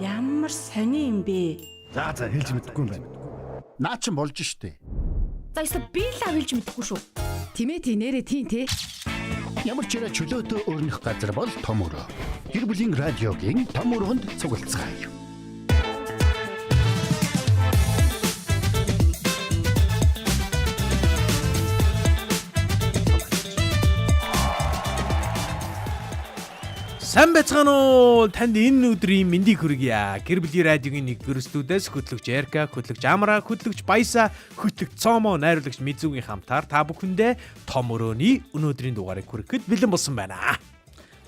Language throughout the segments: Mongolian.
Ямар сони юм бэ? За хэлж мэдэхгүй юм байна. Наа чин болж штэ. За эсвэл би л авилж мэдэхгүй шүү. Тимээ нэрэ тийм те. Ямар ч ирэ чөлөөтэй өрнөх газар бол том өрөө. Гэр бүлийн радиогийн том өрөөнд цуглацгаая. Сайн байцгаана уу? Танд энэ өдрийн мэндийг хүргье. Гэр бүлийн радиогийн нэгдүгээр студиэс хөтлөгч Эрка, хөтлөгч Амра, хөтлөгч Баяса, хөтлөгч Цомо, найруулагч Мизүүгийн хамтаар та бүхэндээ том өрөөний өнөөдрийн дугаарыг хүргэхэд бэлэн болсон байна.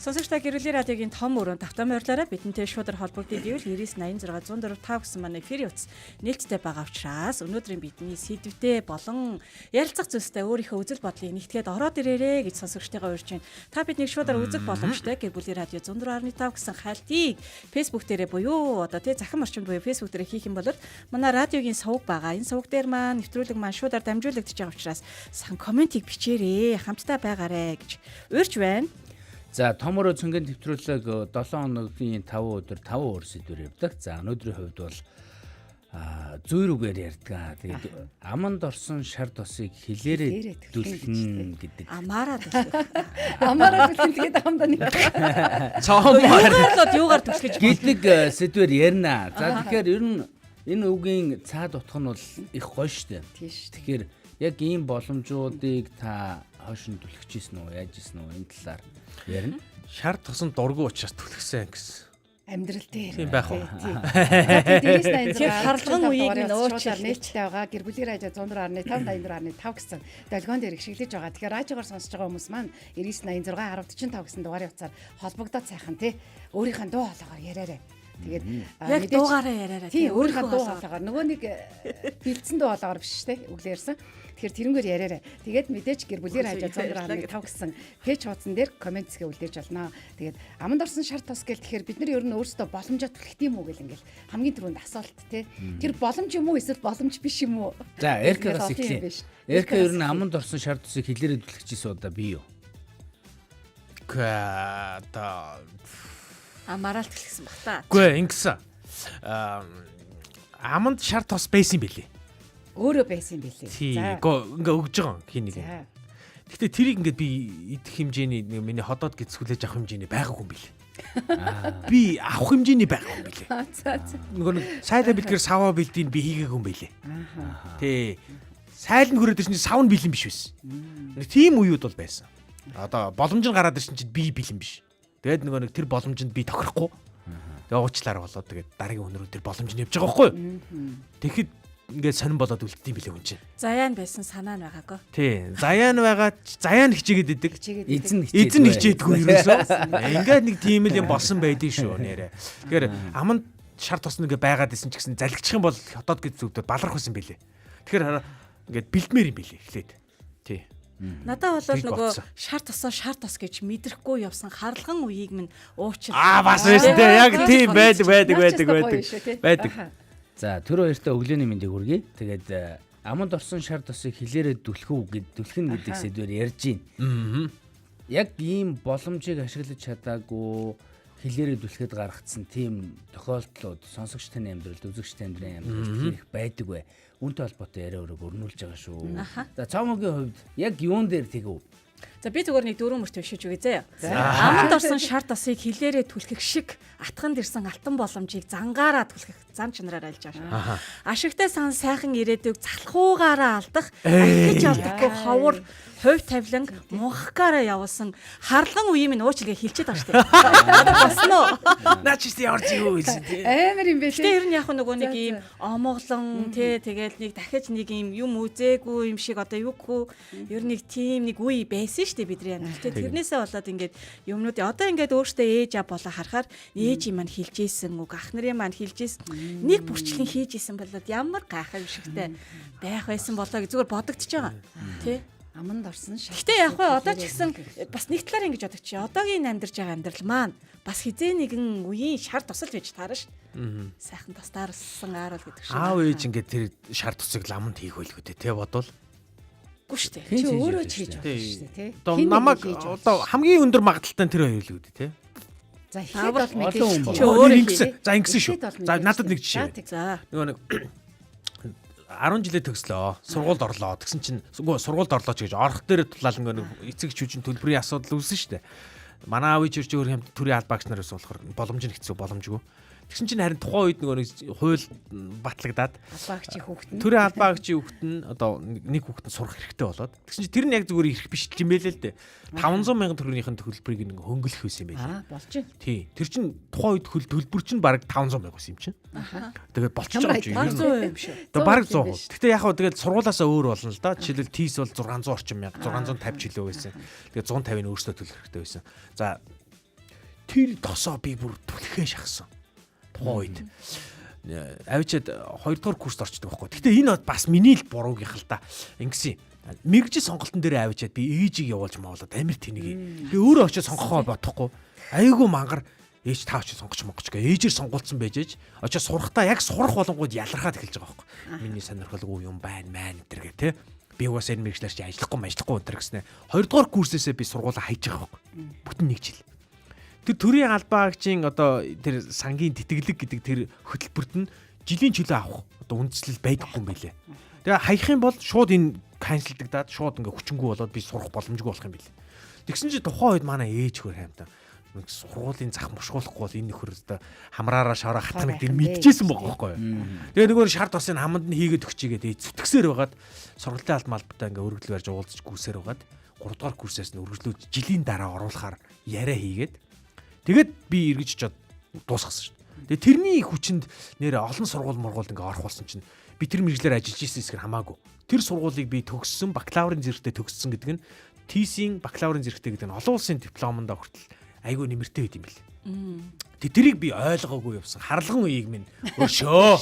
Сонсогч та гэр бүлийн радиогийн том өрөөнд тавтан байрлаарай. Бидэнтэй шуудар холбогдсон ивэл 986 604 5 гэсэн манай эфир утас нээлттэй байгаа учраас өнөөдрийн бидний сэдвтэй болон ярилцах зүйлстэй өөрийнхөө үзэл бодлыг нэгтгээд ороод ирээрэй гэж сонсогчтойгоо урьж байна. Та биднийг шуудар үзэх боломжтой гэр бүлийн радио 104.5 гэсэн хайлтыг Facebook дээрээ буюу одоо тий захин орчимд буюу Facebook дээрээ хийх юм бол манай радиогийн сувг байгаа. Энэ сувг дээр маань нэвтрүүлэг маань шуудаар дамжуулагдаж байгаа учраас сан комментиг бичээрэй. Хамтдаа байгаарэ гэж урьж байна. За том өрөө цэнгийн нэвтрүүлэг 7 хоногийн 5 өдөр 5 өөр сэдвээр явдаг. За өнөөдрийн хувьд бол зүйр үгээр ярьдаг. Тэгээд аманд орсон шар тосыг хилээрээ дүлхэн гэдэг. Амаараа Тэгээд хамдаа нэг. юугаар түлхэж гэдэг сэдвээр ярина. За тэгэхээр ер нь энэ үгийн цаад утга нь бол их гоё штэ. Тэгэхээр яг ийм боломжуудыг та хойшин түлхэж ийсэн үү, яаж ийсэн үү энэ талаар ярина. Шар тосон дургу учраас түлхсэн гэсэн. Амьдрал дээр. Тийм байх уу? Тэр харлган үеийг нь уучлал нээлттэй байгаа. Гэр бүлийн радио 104.5 гэсэн долгион дээр ихшиглэж байгаа. Тэгэхээр радиогоор сонсож байгаа хүмүүс маань 9986 1045 гэсэн дугаарын утсаар холбогдоод сайхан тий өөрийнхөө дуу хоолойгоор яриарай. Тэгээд яг дуугаараа яриарай. Тий өөрийнхөө дуу хоолойгоор нөгөө нэг бэлдсэн дуу хоолойгоор биш тий өглөө ярьсан. Тэгэхээр тэрнгээр яриарай. Тэгээд мэдээж гэр бүлийн радио 104.5 гэсэн пэйж хуудсан дээр комент хэсгээ үлдээж болно. Тэгээд аманд орсон шар тос гэл тэгэхээр бид нар ер нь өөрсдөө боломжоо түлхэх юм уу гэл ингээл хамгийн түрүүнд асуулт тий. Тэр боломж юм уу эсвэл боломж биш юм уу? За Эркагаас эхлэе. Эрка ер нь аманд орсон шар тосыг хилээрээ түлхчихсэн удаа би юу? Та Амаараа түлхсэн баг та. үгүй ингэсэн. Аманд шар тос байсан юм билий. Өөрөө байсан юм билээ. Тий, ингээ өгж байгаа хин нэг. Гэтэ тэрийг ингээд би идэх хэмжээний миний ходоод гэцгүүлж авах хэмжээний байгаагүй юм билээ. Би авах хэмжээний байгаагүй юм билээ. Нөгөө нэг сайда бэлгээр саваа бэлдийг би хийгээгүй юм билээ. Тий. Сайлн хүрээд ирсэн чинь сав нь бэлэн биш байсан. Нэг тийм үеуд бол байсан. Одоо боломж нь гараад ирсэн чинь би бэлэн биш. Тэгээд нөгөө нэг тэр боломжинд би тохирохгүй. Тэгээд уучлаарай болоод тэгээд дараагийн өнөрөө тэр боломж нь явж байгаа байхгүй юу? Тэгэхэд ингээд сонирн болоод үлддэм билээ хүн чинь. Заяан байсан санаа нь байгаагүй. Тий. Заяан байгаа заяан хичээгээд идэг. Эзэн хичээдгүй ерөөсөө. Ингээд нэг тийм л юм болсон байдгийг шүү нэрэ. Тэгэхээр аманд шар тосно ингээ байгаад исэн ч гэсэн залгичих юм бол хотод гэж зүгдээ баларх байсан билээ. Тэгэхээр ингээд бэлдмээр юм билээ эхлээд. Тий. Надад бол нөгөө шар тос гэж мэдрэхгүй явсан харлган үеийг минь уучлаа. Бас байсан тий. Яг тийм байдаг. За тэр хоёртаа өглөөний мэндийг хүргэе. Тэгээд аманд орсон шар тосыг хилээрээ түлхэн гэдэг сэдвээр ярьж байна. Яг ийм боломжийг ашиглаж чадаагүй хилээрээ түлхэд гаргацсан тийм тохиолдлууд сонсогч таны амьдралд, үзэгч таны амьдралд их байдаг бай. Үүнтэй холбоотой яриа өрөг өрнүүлж байгаа шүү. За Цомогийн хувьд яг юун дээр тэгв? За би зүгээр нэг дөрөв мөрт бишиж үгүй заяа. Аманд орсон шар тосыг хилээрээ түлхэх шиг атганд ирсэн алтан боломжийг зангаараа түлхэх зам чанараар альж байгаа. Ашигтай сан сайхан ирээдүйг залхуугаараа алдах, ахиж алдахгүй ховор хувь тавилан мунхагаараа явуулсан харлган үеийн минь уучлалыг хэлчихэд байгаа шүү дээ. Босно. Наа чи ямар зүй үзэн тий. Амар юм бэ тий. Тэр нь яг нөгөө нэг ийм омоглон тий тэгэл нэг дахиж нэг ийм юм үзээгүй юм шиг одоо юугүй ер нь нэг тийм нэг үе байсан шүү дээ бидний амьдрал тий. Тэрнээсээ болоод ингээд юмнуудыг одоо ингээд өөртөө ээж аа болоо харахаар ээж юм маань хэлжсэн үг ах нарын маань хэлжсэн нэг бүрчлэн хийжсэн болоод ямар гайхав юм шигтэй байх байсан болоо гэж зүгээр бодогдож байгаа тий. Аманд орсон шар. Гэтэ яг хөө одоо ч гэсэн бас нэг талаар ингэж бодох чи одоогийн амьдарч байгаа амьдрал маань бас хизээ нэгэн үеийн шар тусалж байж таарна ш. Сайхан тастаарсан ааруул гэдэг шиг. Аав ээж ингээд тэр шар тусаг ламанд хийх байлгүй дээ, тэ бодвол. Үгүй шүү дээ. Чи өөрөө ч хийж болно шүү дээ, тий. Одоо намайг одоо хамгийн өндөр магадaltaй тэр хоёр л үүдээ, тэ. За ихэд бол Олон хүн мэдээж. бол. Өөрөө ингэсэн. За ингэсэн шүү. Ихэд бол За мэдээж. надад нэг жишээ. За. Нөгөө нэг 10 жилээ төгслөө. Сургуульд орлоо. Тэгсэн чинь сургуульд орлоо ч гэж орох дээр тулаал нөгөө эцэг эхчүүжин төлбөрийн асуудал үүсэн шүү дээ. Манай аав ээж өөр хэм төрийн албаагч нар байсан болохоор боломж нь хэцүү боломжгүй. Тэгсэн чинь харин тухайн үед нөгөө нэг хууль батлагдаад Албаагчийн хүүхэд нь. төрийн албаагчийн хүүхэд нь одоо нэг хүүхэд нь сурах хэрэгтэй болоод тэгсэн чинь тэр нь яг зүгээр ирэх биш юм байлээ л дээ. 500 мянган төгрөгийнхэн төлбөрийг нэг хөнгөлөх байсан юм байлээ. Болж байна. Тий. Тэр чинь тухайн үед төлбөр чинь бараг 500 мянга байсан юм чинь. Тэгээд болчихж байгаа юм чинь. 100% юм шүү. Тэгээ бараг 100%. Гэтэ яг хөө тэгээд сургуулаасаа өөр болно л да. Жишээлбэл тийс бол 600 орчим мянга, 650 жилөө байсан. Тэгээд 150-ыг өөрсдөө төлөх хэрэгтэй байсан. За тэр тосоо би бүр түлхээ шахсан. Тухайн үед. Авчиад 2 дугаар курст орчдөг байхгүй. Гэтэ энэ бас миний л буруугийнх л да. Ингэсэн. Мэргэжил сонголтын дээр авчиад би ээжийг явуулж маавлаад амир тэнийг. Тэгээ өөрөө очиж сонгохоо бодохгүй. Айгүй мангар ээж таа очиж сонгоч монгоч гэ. Ээжээр сонгуулсан байж ээж очиж сурахтаа яг сурах болонгууд ялрахаад эхэлж байгаа байхгүй. Миний сонирхолгүй юм байна мэн энэ төр гэ тэ. Би угаасаа энэ мэргэжлэр чи ажиллахгүй өнтер гэснэ. 2 дугаар курсээсээ би сургуулаа хайж байгаа байхгүй. Бүтэн 1 жил. Тэр төрийн албаагчийн одоо тэр сангийн тэтгэлэг гэдэг тэр хөтөлбөрт нь жилийн чөлөө авах одоо үндслэл байдаггүй юм билэ. Тэгээ хаях юм бол шууд энэ канселдагдаад шууд ингээ хүчингү болоод би сурах боломжгүй болох юм билэ. Тэгсэн чи тухайн үед манай ээж хөр хаймтаа нэг сургуулийн зах мушгуулахгүй бол энэ нөхөр өстө хамраараа шороо хатнаг дэр мэдчихсэн байгаа байхгүй юу. Тэгээ нөгөө шар тосын хаманд нь хийгээд өгчигээд зүтгэсээр байгаад сургалтын алд малбатаа ингээ өргөдөл барьж уулзаж гүсээр байгаад 3 дугаар курсээс нь өргөжлөөж жилийн дараа оруулахаар яриа хийгээд тэгээд би эргэж чад дуусгасан шүү дээ. Тэгээ тэрний хүчинд нэрэ олон сургууль мургуулд ингээ орох болсон чинь би тэр мэржлэр ажиллаж ирсэн хэсгэр хамаагүй. Тэр сургуулийг би төгссөн бакалаврын зэрэгтэй төгссөн гэдэг нь TC-ийн бакалаврын зэрэгтэй гэдэг нь олон улсын дипломонд хүртэл айгүй нэмэртэй байд юм бэл. Тэрийг би ойлгоогүй явсан. Харлан үеиг минь өшөө.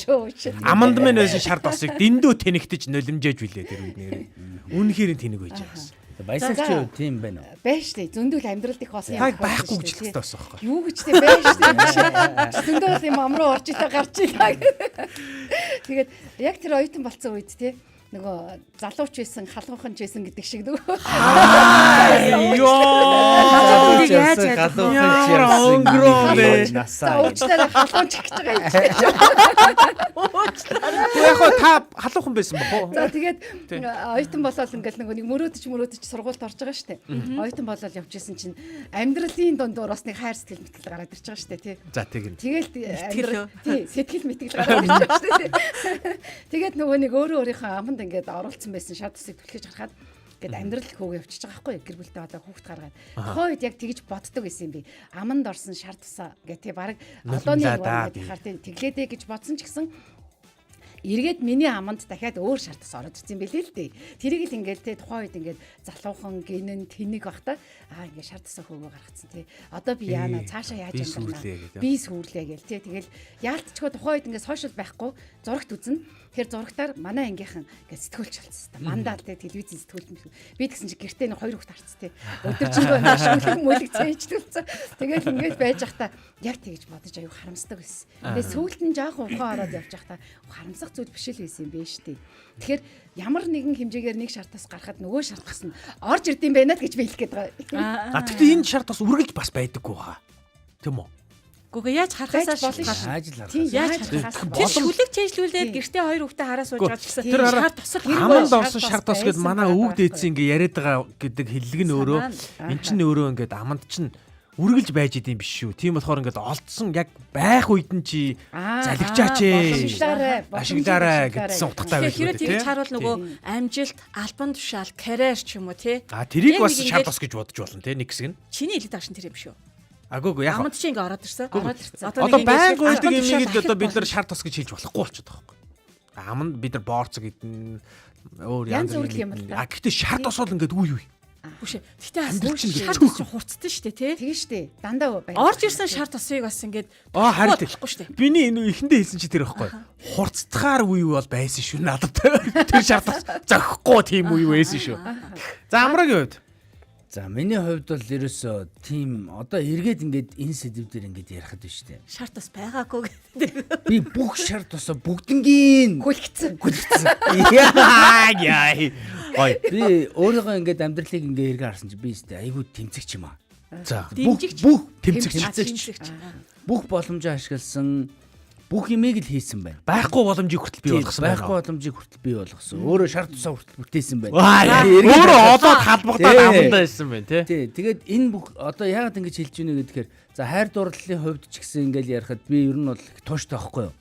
Аманд минь байсан шар тосыг дэндүү тэнэгтэж нулимжээж билээ тэр үед нэрээ. Үнэхээр тэнэг байж байгаас. Баясагч тийм байна уу? Байж тээ зөндөл амьдралд их болсон Таг байхгүй гэж хэлдэг байсан байхгүй. Юу гэж тээ байж тээ. Зөндөл юм амруу орж илаа гарч илаа. Тэгээд яг тэр оюутан болцсон үед тээ нөгөө залууч байсан, халуухан ч байсан гэдэг шиг нөгөө. Йоо. Яаж ядах Уучлаарай халуун ч гэж байгаа юм. Гэхдээ яг та халуухан байсан бохоо. За тэгээд оюутан болоод ингээл нөгөө нэг мөрөөдөж сургуульд орж байгаа штэ. Оюутан болоод явж исэн чинь амьдралын дундуур бас нэг хайр сэтгэл мэтгэл гараад ирж байгаа штэ тий. За тийм. Тэгэл тий сэтгэл мэтгэл гараад ирж байгаа штэ. Тэгээд нөгөө нэг өөрөө өөрийнхөө аманд ингээд оруулсан байсан шат усыг түлхэж харахад гээд амьдрал хөөгөө явчихж байгаа байхгүй гэр бүлтэй одоо хүүхд гаргаад тухайд яг тэгж боддог байсан юм би аманд орсон шар тусаа гэх тий баг одооны ингээд хаар тий тэглээдэ гэж бодсон ч гэсэн эргээд миний аманд дахиад өөр шар тус ороод ирсэн байлээ л дээ. Тэрийг л ингээд те тухайн үед ингээд залуухан гинэн тэнэг бахта ингээд шар тусаа хөөгөө гаргацсан те. Одоо би яана цаашаа яаж амьдрах би сүрлээ гээл те. Тэгэл яалтчгүй тухайн үед ингээд сошиал байхгүй зурагт үзнэ. Тэгэхээр зурагтаар манай ангийнхан ингээд сэтгүүлч болцсон. Мандаа те телевизэн сэтгүүлч. Би тэгсэн чи гэртээ нэг 2 хүүхд харц те. Өдөржингөө ингээд шүлэг мүлэг цээжлүүлсэн. Тэгэл ингээд байж захта яг тэгж бодож аюу харамсдаг байсан. Тэгээ сүүлд нь жоох ухаан ороод явж захта харамсах зүйл биш л байсан юм бэ штий. Тэгэхээр ямар нэгэн хэмжээгээр нэг шартаас гарахад нөгөө шартаас нь орж ирд юм байна л гэж би хэлэх гээд байгаа. Тэгтээ энэ шар тус үргэлж бас байдаггүй хаа. Тэм үү? Гүгэ яаж харахасаа Ажил Яаж харахаас тэр шүлэг чэйжлүүлээд гэртээ 2 хүүхдээ хараа сууж байгаа гэсэн Тэр шар тосол аманд орсон шар тос гэд манай өвөг дээдсэн ингээ яриад байгаа гэдэг хэллэг нь өөрөө эн чинь өөрөө ингээд аманд чинь үргэлж байж идэм биш шүү. Тийм болохоор ингээд олдсон яг байх үед нь чи залгичаач ээ. Ашиглаарай гэдсэн утгатай байх үү тийм. Тэр харуул нөгөө амжилт, албан тушаал, карьер ч юм уу тий. Тэрийг бас шар тос гэж бодож болно тий нэг хэсэг нь. Чиний хэлдэг ашин тэр юм шүү. Агаагүй яг. Аманд чи ингээ ороод ирсэн. Одоо байнг үйдэг юм игээд одоо бид нар шар тос гэж хэлж болохгүй болчиход байгаа байхгүй. Аманд бид нар боорцог гэдэн өөр янз бүр юм. Гэхдээ шар тос бол ингээд үе үе. Үгүй ээ. Гэтэ шар тос хурцтай шүү дээ тий. Тэгээ шүү дээ. Дандаа байна. Орж ирсэн шар тосыг бас ингээд харин болохгүй шүү дээ. Биний энэ эхэндээ хэлсэн чи тэр байхгүй. Хурцтахаар үе бол байсан шүү надад. Тэр шар тос зохихгүй тийм үе байсан шүү. За амрагийн хувьд. За миний хувьд бол ерөөсөө тийм одоо эргээд ингээд энэ сэдвээр ингээд ярихад биш үү. Шар тос байгаагүй гэдэг. Би бүх шар тосоо бүгднгийн Хүлгцэн. Яа. Ой би өөрийнхөө ингээд амьдралыг ингээд эргээ харсан чи би өстэй айгүй тэмцэгч юм аа. За Дэмжигч. тэмцэгч. Бүх боломжоо ашигласан, бүх юмыг л хийсэн байна. Байхгүй боломжийг хүртэл бий болгосон байна. Байхгүй боломжийг хүртэл бий болгосон. Өөрөө шар тусаа хүртэл бүтээсэн байна. Өөрөө олоод халбагдаад амандаа байсан байна тий. Тий. Тэгээд энэ бүх одоо яагаад ингэж хэлж байна гэхээр за хайр дурлалын хувьд ч гэсэн ингээл ярихад би ер нь бол тууштай байхгүй юу?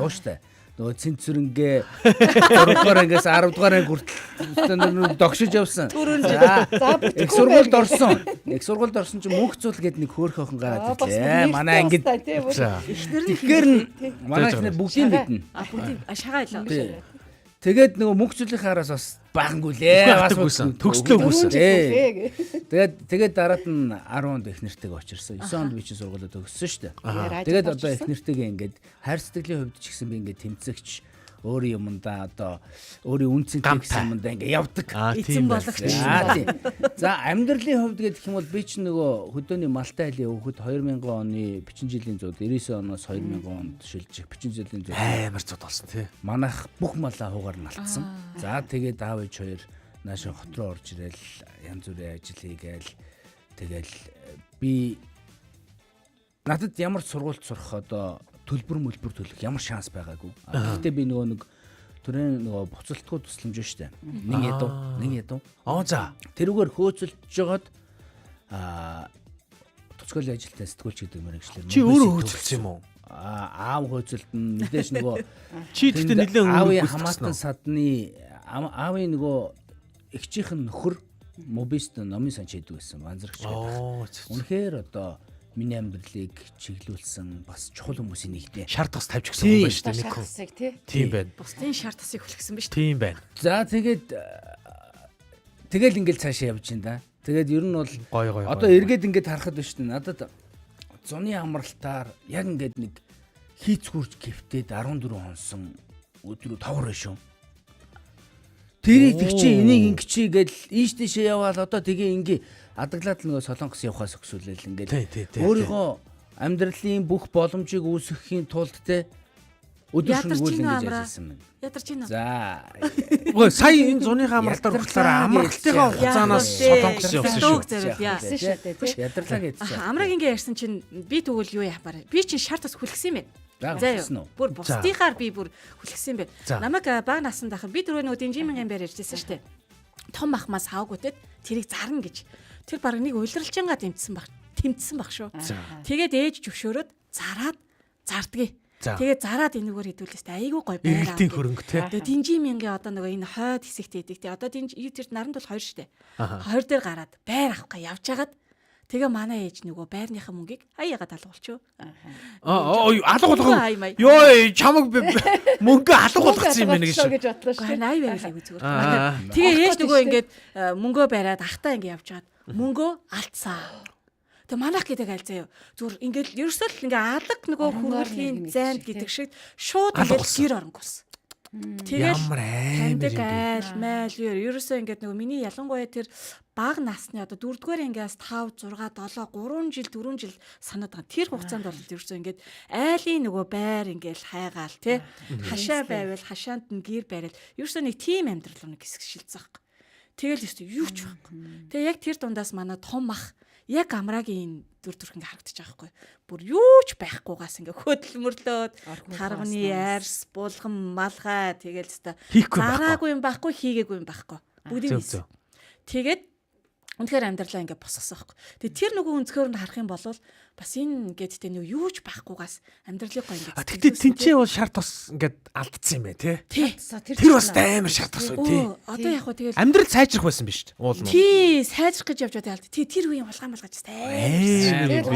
Тууштай. Нөгөө цэнцүрэнгээ 3 дугаар ангиас 10 дугаар анги хүртэл догшиж явсан. Их сургуульд орсон. Их сургуульд орсон чинь мөнх цул гээд нэг хөөх охин гараад ирлээ. Манай ангид. Тэгэхээр манай ихнэр бүгдийг мэднэ. Бүгдийг шагаа илээ. Тэгээд нөгөө мөнх цулынхаа араас бас багангүй лээ. Бас төгслөө гүйсэн. Тэгээд дараад нь 10 онд их нэртэйг очирсан. 9 онд би чинь сургуулиуд төгссөн шүү дээ. Тэгээд одоо их нэртэйгээ ингээд хайр сэтгэлийн хувьд ч гэсэн би ингээд тэмцэгч өөрийн юмдаа одоо өөрийн үнцэнтэй гэсэн юмдаа ингээд явдаг. Эзэн болгоч. За амьдралын хувьд гэдэг юм бол би чинь нөгөө хөдөөний Малтай айлын өвгөд 2000 оны бичэн жилийн зууд 99 оноос 2000 онд шилжих бичэн жилийн зууд амар зууд болсон тий. Манайх бүх малаа хуугаар нь алдсан. За тэгээд аав ээж хоёр наашаа хот руу орж ирэл янз бүрийн ажил хийгээл тэгэл би надад ямар сургуульд сурах одоо төлбөр төлөх ямар шанс байгаагүй. Гэхдээ би нэг төрийн буцалтгүй тусламж штэ. Нэг ядуу. За. Тэрүүгээр хөөцөлж жагаад төсгөлийн ажилтаа сэтгүүлч гэдэг мэрэгчлэр. Чи өөрөө хөөцөлсөн юм уу? Аав хөөцөлтөн мэдээж чи тэгтээ нэлээд аавын хамаатан садны аавын эгчийнх нь нөхөр мобист номын сан чийдэг байсан банзрагч гэдэг. Үнэхээр одоо миний амьдралыг чиглүүлсэн бас чухал хүмүүсийн нэгтэй. Шар тас тавьж гисэн юм байна шүү дээ нэг хүн. Тийм байна. Бусдын шар тасыг хүлгэсэн биз дээ. Тийм байна. За тэгэл ингээл цаашаа явж байна да. Тэгээд ер нь бол одоо эргээд ингээд харахад байна шүү дээ. Надад зуны амралтаар яг ингээд нэг хийцгүүрч гэвтээд 14 хонсон өдрөө товор шүү. Тэрийг тэгчээ энийг ингэчээ гэдэл ийш тийшээ яваал одоо тэгээ ингээ адаглаад нөгөө Солонгос явахаас өксүүлэл ингээл өөрийнхөө амьдралын бүх боломжийг үүсгэхийн тулд те өдөр шөнөгүй ингэж ажилласан байна. Ядарч байна. За. Сая энэ зуныхаа амралтаар хүртэл амралтынхаа хугацаанаас Солонгос явсан шүү. Ядарлаа гэсэн. Амраг ингээ ярьсан чинь би тэгвэл юу яапаар. Би чинь шар тас хүлгэсэн юм байна. Заа. Бүр бусдынхаар би бүр хүлгэсэн юм байна. Намайг баг насанд ахад би түрүү нөгөө Динжимингийн байр ярьжсэн шүү дээ. Том ахмаас хавгуудад тэрийг зарна гэж. Тэр баг нэг уйлралчингаа тэмцсэн баг шүү. Тэгээд ээж зөвшөөрөөд зараад зардгий. Тэгээд зараад энэгээр хэдүүлээс айгүй гоё байраа. Эргэлтийн хөрөнгө те. Тэгээд Динжимингийн одоо нөгөө энэ хойд хэсэгт идэг те. Одоо тэр наранд бол 2 шүү дээ. 2 дээр гараад байр авах га явж хагаад тэгээ манай ээж нөгөө байрныхаа мөнгийг хаяагаад алгуулчихв. Алгуулах. Йоо, чамаг мөнгө алгуулгацсан юм байна гэж бодлоо шүү. 80 байгаад зүгээр. Тэгээ ээж нөгөө ингээд мөнгөө бариад ахтаа ингээд явж хагаад мөнгөө алдсан. Тэгээ манайх гэдэг аль заяа. Зүгээр ингээд ерөөсөө л ингээд алаг нөгөө хөрвөлийн зайд гэдэг шиг шууд ингээд гэр оронгос. Тэгээд таньдаг айл майл ерөөсөө ингээд нөгөө миний ялангуяа тэр бага насны одоо 4-р ангиас 5 6 7 3 жил 4 жил санаад байгаа. Тэр хугацаанд бол ерөөсөө ингээд айлын нөгөө байр ингээд хайгаал тий. Хашаа байвал хашаанд нь гэр бариад ерөөсөө нэг тим амьдрал нэг хэсэг шилцэх байхгүй. Тэгэл ерөөсөө юу ч байхгүй. Тэгээ яг тэр дундаас манай том ах яг амрагийн дүр төрх ингээ харагдаж байгаа байхгүй. Бүр юу ч байхгүйгаас ингээ хөдөлмөрлөөд тарганы арс, булган, малгай тэгэл хэвээр зараагүй юм байхгүй, хийгээгүй юм байхгүй. Бүгдийг хийсэн. Тэгээд үнэхээр амьдралаа ингээ босгосон байхгүй. Тэгээд тэр нөгөө өнцгөр нь харах юм бол бас энэ гэдэгтэй нэг юу ч байхгүйгаас амьдралыг гоё ингээ. Тэгтээ тэнцээ бол шар тус ингээ алдсан юм байна тий. Тэр бас амар шар тус үү тий. Одоо яг хөө тэгээд амьдрал сайжрах байсан биз дээ. Уул нь. Тий, сайжрах гэж явж байгаа. Тэр үеийн улгаан малгаж таа.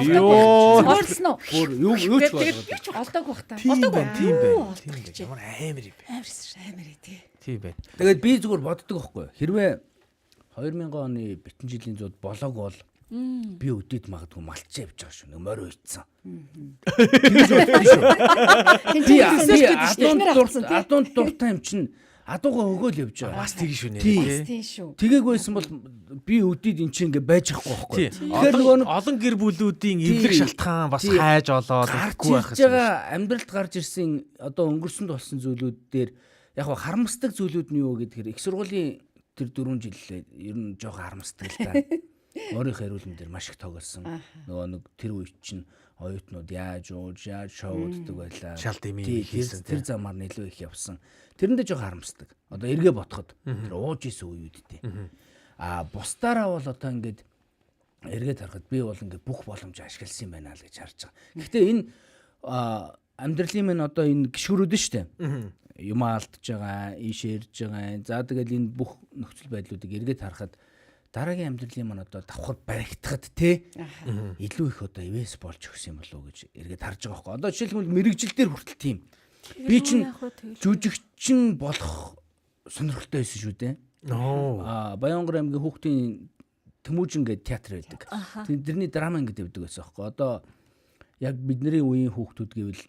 Йоо. Олсон уу? Бүр юу ч болов. Олдоогүй бах та. Олдоогүй. Тийм байна. Ямар амар юм бэ? Амар тий. Тийм байна. Тэгээд би зүгээр боддог байхгүй. Хэрвээ 2000 оны битэн жилийн зууд болоог бол би өдөд магадгүй малчаа явж байгаа шүү. Нэг морь үйцсэн. Адуун дуртай юм чинь адуугаа өгөөл явж байгаа. Бас тийм шүү нэ. Тийм шүү. Тэгээгүй байсан бол би өдөд эн чинь ингээ байж ахгүй байхгүй. Тэгэхээр нөгөө олон гэр бүлүүдийн эвлэг шалтгаан бас хайж олоод өгөхгүй байх гэсэн. Амьдралд гарч ирсэн одоо өнгөрсөнд болсон зүйлүүд дээр яг харамсдаг зүйлүүд нь юу гэдгээр их сургуулийн тэр 4 жил ер нь жоохон харамсдаг л да. Өөрийнхөө эрүүл мэндээр маш их тоглосон. Нөгөө нэг тэр үед чинь оюутнууд яаж шоуддаг байлаа. Шал дэмий хийсэн. Тэр замаар нэлээд их явсан. Тэрэндээ жоо харамсдаг. Одоо эргээ ботход тэр ууж исэн үеүүдтэй. Бусдаараа бол одоо ингээд эргээд харахад би бол ингээд бүх боломж ашигласан юм байна л гэж харж байгаа. Гэхдээ энэ амьдралын минь одоо энэ гişгэрүүд нь штэ. Юм алдж байгаа, ийшээ ирж байгаа. За тэгэл энэ бүх нөхцөл байдлуудыг эргээд харахад дараагийн амьдралын маань одоо давхар баригдахад те илүү их одоо ивэс болж өгсөн юм болов уу гэж эргээд харж байгаа байхгүй. Одоо жишээлбэл мэрэгжил дээр хүртэл тийм. Би чинь жүжигчин болох сонирхолтой байсан шүү дээ. Баянгар аймгийн хүүхдийн Тэмүүжин гэдэг театр байдаг. Тэрний драма ангид явдаг байсан байхгүй. Одоо яг бидний үеийн хүүхдүүд гэвэл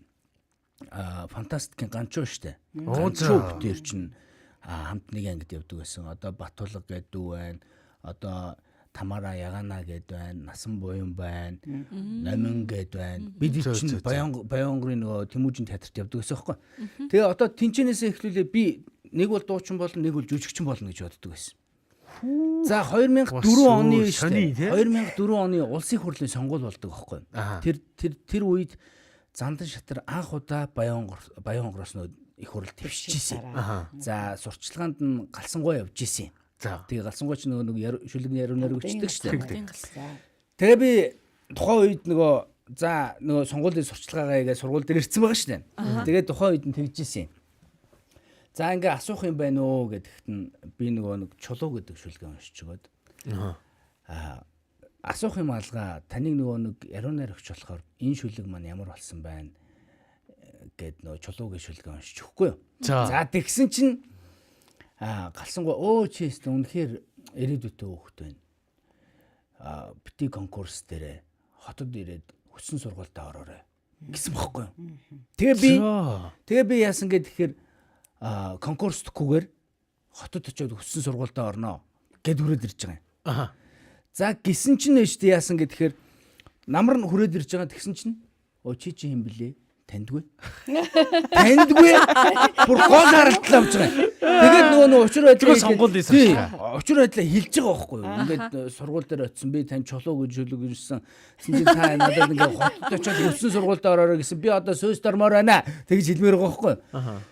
фантастикийн ганчуу штэ. Ганчуу дээр чинь хамт нэг ангид явдаг байсан. Одоо Батулга гэдэг дүү байна. Одоо Тамара Ягана гэдэг байна. Насан буян байна. Номин гэдэг байна. Бид чинь Баянгарын нөгөө Тэмүүжин театрт явдаг байсан байхгүй. Тэгээ одоо тэнцэнээсээ эхлүүлээ би нэг бол дуучин болно, нэг бол жүжигчин болно гэж боддог байсан. За 2004 оны шүү дээ. 2004 оны улсын хурлын сонгуул болдог байхгүй. Тэр үед Зандан Шатар анх удаа Баянгороос их хурл твшижсэн. За сурчлаганд нь галсангуй явж исэн. Тэгээ галсангуй ч нөгөө шүлэгний яруу найраг өчтдөг шүү дээ. Тэгээ би тухайн үед нөгөө сонгуулийн сурчлагаагаа игээ сургууль дээр ирсэн байгаа шүү дээ. Тэгээ тухайн үед нь тэгжсэн. За ингээ асуух юм байна уу гэдэгт нь би нэг чулуу гэдэг шүлгээ уншиж өгөөд асуух юм алгаа таныг нэг яруу найрагч болохоор энэ шүлэг маань ямар болсон байна гэд чулуугийн шүлгээ уншиж өгөхгүй юу. За тэгсэн чинь галсангуй чи өстө үнэхээр ирээдүйтэй хөөхт байна. Бити конкурс дээр хотод ирээд хүссэн сургуультаа ороорой гэсэн бохоггүй юу. Тэгээ би яасан гэхээр конкурстгүйгээр хотод очиод хүссэн сургуультаа орно гэд хүрээд ирж байгаа юм. За гисэн чинь нээштэй яасан гэхээр намар нь хүрээд ирж байгаа тэгсэн чинь чи хэм блэ? Тандгүй. Тандгүй. Бүр гол харалтлаа авч байгаа. Тэгээд нөгөө учир байдлаа сонгуул ийсэн шүү дээ. Учир байдлаа хэлж байгаа байхгүй юу? Ингээд сургууль дээр очисон би тань чулуу гэж шүлэг гэжсэн. Чинь та надад ингээд хотод очиод хүссэн сургуультаа ороорой гэсэн. Би одоо сөйс дормоор байна. Тэгж хэлмээр байгаа байхгүй юу?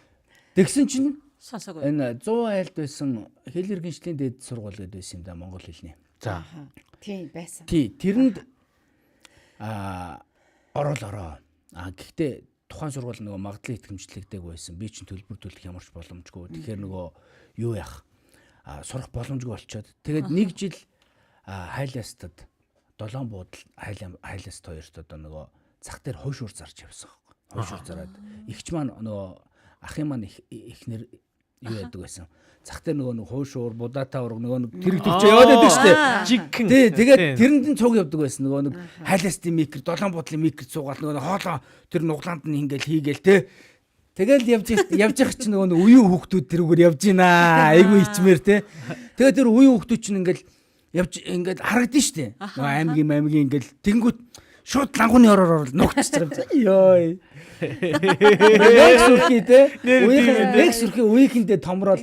Тэгсэн чинь энэ 100 айлд байсан хэл иргэншлийн дэд сургууль гэдэг байсан юм да монгол хэлний. За. Тийм байсан. Тэрэнд ороо. Гэхдээ тухайн сургууль нөгөө магадлал итгэмжлэгдэг байсан. Би чинь төлбөр ямарч боломжгүй. Тэгэхээр нөгөө юу яах? Сурах боломжгүй болчоод. Тэгээд нэг жил хайлаастад 7 буудал хайлааст хоёрт одоо нөгөө зах дээр хойшуур зарж явсан. Хойшуур зараад ихч маань нөгөө ахын маань ихнэр юу яадаг байсан. Зах дээр нөгөө хойшуур будаатай ураг нөгөө тэр төвчөө яваад байдаг шүү дээ. Тэгээд тэрэнд нь цуг явдаг байсан. Нөгөө хайлаастын микр 7 буудлын микр цугаал нөгөө хоолоо тэр нуглаанд нь ингээл хийгээл те. Тэгэл явж явах чинь нөгөө үеийн хүүхдүүд тэрүүгээр явж гинаа. Айгу ичмээр те. Тэгээд тэр үеийн хүүхдүүд чинь ингээл явж ингээд харагдсан шүү дээ. Нөгөө аймгийн ингээл тэнгүүт шууд лангууны ороор ногтчих юм. Йой. Нэг сүрхий те. Үеийнхэндээ томрол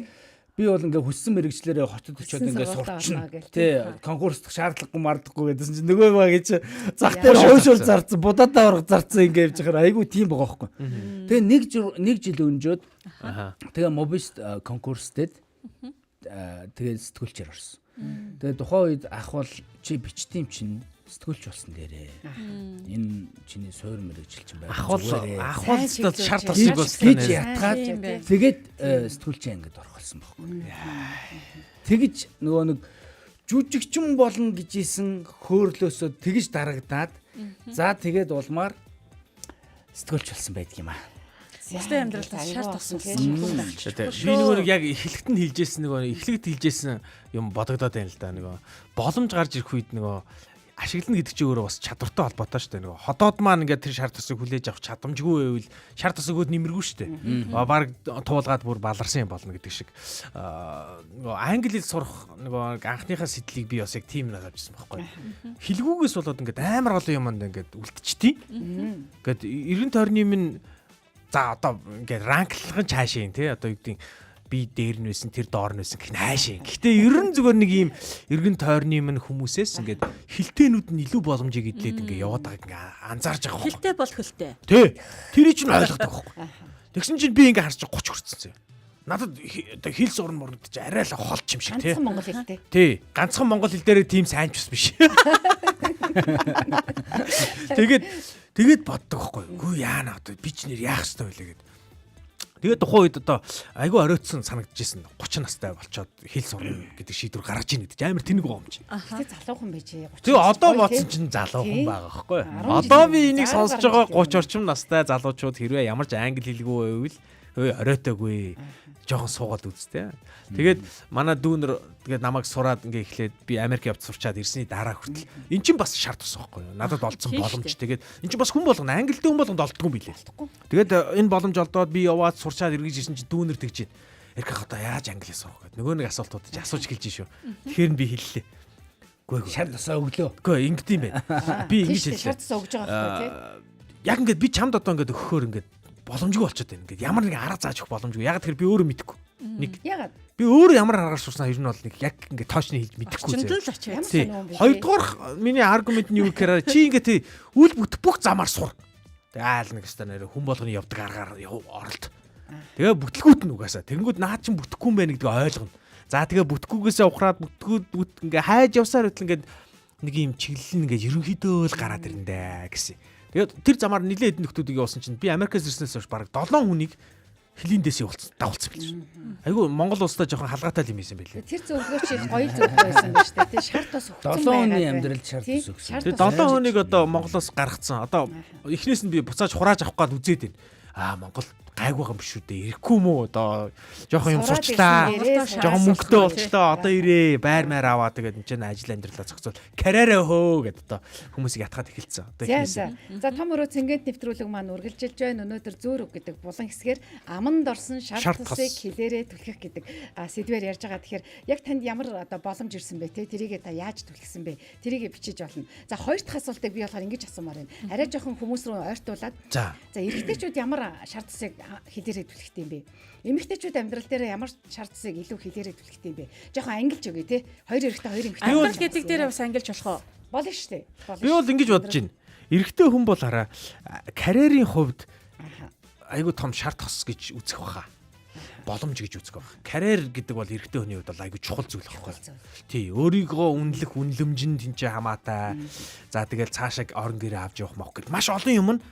би бол ингээ хүссэн мэрэгчлэрээ хотод очиод ингээ сурчна. Тий, конкурсдах шаардлагагүй мардахгүй гэдсэн чинь нөгөө байгаа гэж зах дээр хойшуул зарцсан, будаатай орго зарцсан ингээ явж байгаа айгүй тийм байгаа байхгүй. Тэгээ нэг жил өнжөөд тэгээ мобист конкурстэд тэгээ сэтгүүлчээр орсон. Тэгээ тухайн үед ах бол чи бичтiin чинь сэтгүүлч болсон дээрээ. Энэ чиний суур мэрэгжил чинь байх. Ах бол шарт тасыг болсон нэ. Ятгаад тэгээд сэтгүүлчийн ангид орхолсон байхгүй. Тэгэж нөгөө нэг жүжигчин болно гэжсэн хөөрлөөсөө тэгэж дарагдаад за тэгээд улмаар сэтгүүлч болсон байдаг юм аа. Бусдын амьдралдаа шарт тассан. Би нөгөө яг эхлэгт нь хэлжсэн юм бодогдоод байна л да. Нөгөө боломж гарч ирэх үед нөгөө ашиглана гэдэг чинь өөрөө бас чадвартай холбоотой шүү дээ. Нөгөө ходоод маань ингээд тэр шар тасыг хүлээж авах чадамжгүй байвал шар тасгүүд нэмэргүй шүү дээ. Бараг туулгаад бүр баларсан юм болно гэдэг шиг. Нөгөө англи хэл сурах нөгөө анхныхаа сэтлийг би бас яг тийм нэг авчихсан байхгүй. Хэлгүүгээс болоод ингээд амар олон юмд ингээд үлдчихтий. Ингээд 90 тойрны минь за одоо ингээд ранклахын цаашаа юм тий. Одоо юу гэдэг би дээр нь байсан тэр доор нь байсан гэх наашаа. Гэхдээ ер нь зүгээр нэг ийм эргэн тойрны юм хүмүүсээс ингээд хилтээнүүд нь илүү боломжийг эдлээд ингээд яваад байгааг ингээд анзаарж байгаа. Хилтэй бол хөлтэй. Тий. Тэрийг ч ойлгодог байхгүй. Тэгсэн чинь би ингээд харж 30 хүрсэн. Надад хэл сурн мөрөд чи арай л холч юм шиг тий. Ганцхан монгол хэлтэй. Тий. Ганцхан монгол хэл дээрээ тийм сайн ч биш. Тэгээд боддог байхгүй. Үгүй яана одоо би ч нэр яах ёстой вэ гэдэг. Тэгээд тухайн үед одоо айгүй оройтсон санагдчихсэн 30 настай болчоод хэл сурна гэдэг шийдвэр гаргаж ийн гэдэг амар тэнэг байгаа юм чи. Гэтэ залуухан байжээ. Тэгээ одоо бодсон чинь залуухан байгаа байхгүй. Одоо би энийг сонсож байгаа 30 орчим настай залуучууд хэрвээ ямар ч англи хэлгүй байвал оройтойгүй жоохон суугаад үзтээ. Тэгээд манай дүүнер тэгээд намайг сураад ингээ эхлээд би Америк явж сурчаад ирсний дараа хүртэл эн чинь бас шарт ус байхгүй юу. Надад олдсон боломж. Тэгээд эн чинь бас хүн болгоно англитэй хүн болгонд олддгүй юм билээ. Тэгээд энэ боломж олдоод би яваад сурчаад эргэж ирсэн чинь дүүнер тэгж байна. Эрх одоо яаж англи сурах гэдэг. Нөгөө нэг асуултууд чи асууж гэлж шүү. Тэгэхээр би хэллээ. Үгүй шарт усаа өглөө. Үгүй ингэт юм байна. Би ингэж хэллээ. Шарт усаа өгж байгаа байхгүй тий. Яг ингээд би чамд одоо ингээд өгөхөөр ингээд боломжгүй болчиход байна. Ингээд ямар нэгэн арга зааж өгөх боломжгүй. Яг тэр би өөрөө мэдэхгүй. Нэг. Ягаад? Би өөрөө ямар аргаар сурснаа ер нь бол нэг яг ингээд тоочны хэлж мэдэхгүй зэ. Хоёрдугаар миний аргумент нь юу гэхээр чи ингээд үл бүх замаар сур. Тэгээ айл нэг өстө нэр хүн болгоны явдаг аргаар оролт. Тэгээ бүтлгүүт нь угаасаа. Тэнгүүд наад чин бүтэхгүй юм байна гэдгийг ойлгоно. За тэгээ бүтгэхгүйгээсээ ухраад бүтгэхүүд ингээд хайж явсаар хөтл ингээд нэг юм чиглэл ингээд ерөнхийдөө л гараад ирэндэ гэсэн. Тэгээд тэр замаар нилээ эдэн нөхдүүдийг явуулсан чинь би Америкээс ирснээс хойш бараг 7 хүнийг хилийн дэс дагуулсан билээ. Айгу Монгол улстай жоохон халгаатай юм байсан билээ. Тэр зөвлөгөөч их гоё зөвлөгөө байсан ба штэ. Тэ шарт бас өгсөн байгаа. 7 хүний амьдралд шарт ус өгсөн. Тэгээд 7 хүнийг одоо Монголоос гаргацсан. Одоо эхнээс нь би буцааж хурааж авах гал үзээд байна. Монгол гайгүй юм биш үү дээ. Ирэхгүй мүү одоо жоохон юм сурчлаа. Жоохон мөнгөтэй болчлоо. Одоо ирээ байр маяр аваа тэгээд энэ чинь ажил амьдралаа зохицуул. Карьераа хөө гэд одоо хүмүүсийг ятгаад эхэлсэн. Одоо эхэлсэн. За том өрөө цэнгэнд нэвтрүүлэг маань үргэлжилж байна. Өнөөдөр зөөр үг гэдэг булан хэсгээр аманд орсон шарт усыг хилээрээ түлхэх гэдэг сэдвээр ярьж байгаа. Тэгэхээр яг танд ямар одоо боломж ирсэн бэ те? Тэрийгээ та яаж түлхсэн бэ? Тэрийгээ бичиж болно. За хоёр дахь асуултыг би болохоор ингэж асуумаар байна. Арай жоохон хүмүүс рүү ойртуулад. За эрэгтэйчүүд ямар шарт усыг хилээрээ түлхэх юм бэ? Эмэгтэйчүүд амьдрал дээр ямар шарт усыг илүү хилээрээ түлхэх юм бэ? Жоохон ангилж өгье те. Хоёр эрэгтэй хоёр эмэгтэй. Ангил гэдэг дээр бас ангилж болох уу? Болно шүү дээ. Би бол ингэж бодож байна. Эрэгтэй хүн бол хараа карьерийн хувьд айгүй том шарт хос гэж үзэх баха. Боломж гэж үзэх баха. Карьер гэдэг бол эрэгтэй хүний хувьд бол айгүй чухал зүйл байхгүй. Тий, өөрийгөө үнэлэх үнэлэмжинд тэнцээ хамаатай. За тэгэл цаашаа орон гэрээ авч явах мох гэдэг маш олон юм нь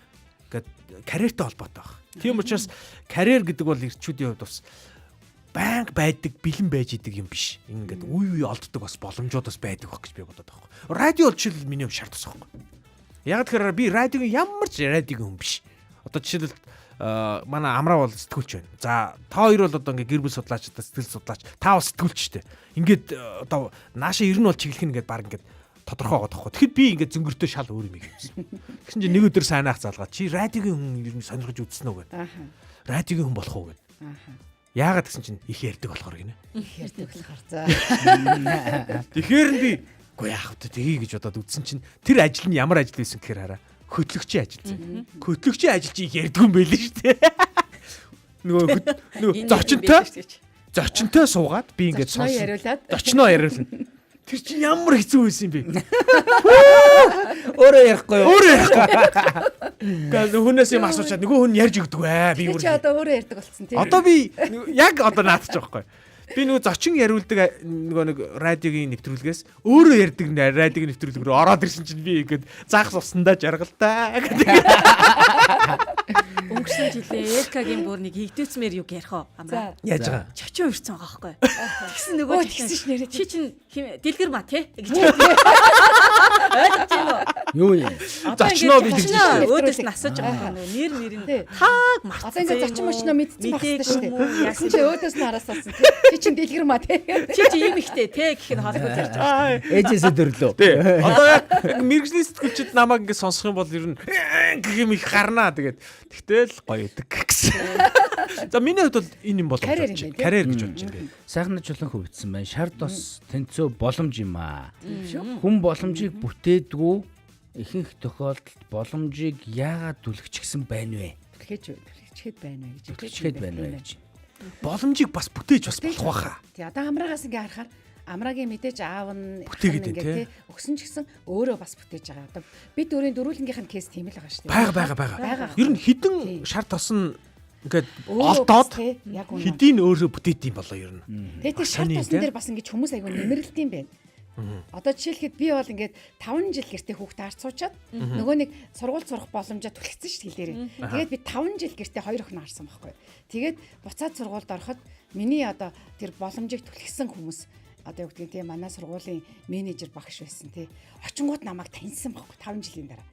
ингээд карьертэй холбоотой байна. Тийм учраас карьер гэдэг бол эрчүүдийн хувьд бас банк байдаг, бэлэн байж идэг юм биш. Ингээд үе олддог бас боломжууд бас байдаг байх гэж би бодоод байгаа. Радио жишээл миний юм шарт усахгүй. Яг тэгэхээр би радиогийн ямар ч радиогийн хүн биш. Одоо жишээлбэл манай амраа бол сэтгүүлч байна. За та хоёр бол одоо ингээд гэр бүл судлаач, сэтгэл судлаач, та бас сэтгүүлч шүү дээ. Ингээд одоо нааша ер нь бол чиглэх нь ингээд баг ингээд тодорхой байгаа тоххой. Тэгэхэд би ингээд зөнгөртөө шал өөр юм хийсэн. Тэгсэн чинь нэг өдөр сайнаах залгаад чи радиогийн хүн ер нь сонирхож үзсэн үү гэдэг. Радиогийн хүн болох уу гэдэг. Яагаад гэсэн чинь их ярьдаг болохоор гинэ. Их ярьдаг болохоор за. Тэгэхээр би үгүй яах вэ тгий гэж бодоод үзсэн чинь тэр ажил нь ямар ажил байсан гэхээр хараа хөтлөгчийн ажил зэн. Хөтлөгчийн ажил чи их ярьдаг юм байл шүү дээ. Нөгөө зочинтой суугаад би ингээд зочноо яриулна. Тэр чинь ямар хэцүү байсан юм бэ? Өөрөө ярихгүй юу? Өөрөө ярихгүй. Гэхдээ хүнээс юм асуучаад нөгөө хүн ярьж өгдөг бай. Би өөрөө. Чи одоо өөрөө ярьдаг болсон тийм. Одоо би яг одоо наадчих жоохгүй. Би нөгөө зочин яриулдаг нөгөө нэг радиогийн нэвтрүүлгээс өөрөө ярьдаг радиогийн нэвтрүүлэг рүү ороод ирсэн чинь би ингээд заах суснаа жаргалтай гэдэг. Өнгөрсөн жилээ Элкагийн бүр нэг хигдээцмээр юу ярих уу? Амраа. Яаж байгаа? Чочин өрцөн байгаа байхгүй. Тэгсэн нөгөө тэгсэн ш нэрээ. Чи чин дэлгэр ма те гэж. Ойлгож байна уу? Юу юм? Зочноо би тэгж шүү. Өөдөөс нь асууж байгаа нэр нэрнэ. Тааг марцсан. Одоо ингээд зочин мочноо мэдсэн байх шүү дээ. Яасан чи өөдөөс нь араас болсон. Чи чин дэлгэр ма те. Чи юм ихтэй те гэх нь хоолой ярьж байгаа. Ээжээсээ төрлөө. Тий. Одоо яг мэрэгжлийн сэтгүүлчид намайг ингээд сонсох юм бол ер нь гэх юм их гарнаа тэгээд тэгтэл гоё идэг гэсэн. За миний хувьд бол энэ юм болов. Карьер гэж бодож байна. Сайхнаж чулан хөвдсөн байна. Шарт бас тэнцөө боломж юм аа. Хүн боломжийг бүтээдгүү ихэнх тохиолдолд боломжийг яагаад түлхчихсэн байна вэ? Түлхэж байна гэж. Түлхчихэд байна вэ гэж. боломжийг бас бүтээж бас болох байхаа. Тий одоо амраагаас ингээ харахаар амраагийн мэдээж аав нь бүтээгээд тий өгсөн ч гэсэн өөрөө бас бүтээж байгаа. Одоо бид өөрийн дөрүүлэнгийнх нь кейс тийм л байгаа шүү дээ. Байгаа. Ер нь хідэн шар тосон ингээд Өөрөө олдоод бас, тий, яг үнэ. хэдийн өөрөө бүтээд юм болоо ер нь. Тэгээ тэр шар тосон дээр бас ингээ хүмүүс айгүй нэмэрлэлт юм байна. Одоо жишээлхэд би бол ингээд 5 жил гэртээ хүүхдээ харц суучаад нөгөө нэг сургууль сурах боломжоо түлхсэн шүү дээ хэлээрээ. Тэгээд би 5 жил гэртээ 2 охин харсан байхгүй. Тэгээд буцаад сургуульд ороход миний одоо тэр боломжийг түлхсэн хүмүүс одоо юу гэдгийг тийм манай сургуулийн менежер багш байсан тий. Очингууд намайг таньсан байхгүй 5 жилийн дараа.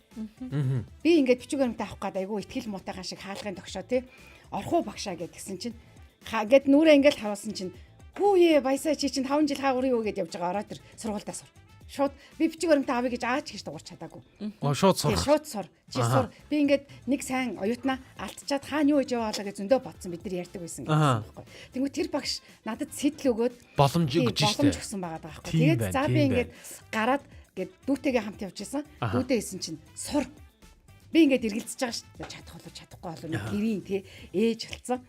Би ингээд бичиг баримтаа авах гээд айгүй ихтгэл муутайхан шиг хаалгын тогшоо тий. Орох уу багшаа гэдгсэн чинь гээд нүрээ ингээд хавуулсан чинь хөөе баясаа чи чинь 5 жил хаагур юу гэдээ явж байгаа ороод тэр сургуульдаа сур. Шууд би бичиг баримтаа авъя гэж аач гэж дуурч чадаагүй. Шууд сур. Шууд сур. Чи сур. Би ингээд нэг сайн оюутнаа алдчихад хаана юу гэж яваалаа гэж зөндөө бодсон бид нар ярьдаг байсан гэсэн байхгүй. Тэнгүү тэр багш надад сэтэл өгөөд боломж өгч штэ. Боломж өгсөн байгаа байхгүй. Тэгээд за би ингээд гараад гээд дүүтэйгээ хамт явж исэн. Дүүтэй исэн чинь сур. Би ингээд эргэлзэж байгаа шүү дээ. Чадах болов чадахгүй болов нэг гэрийн тий ээж хэлсэн.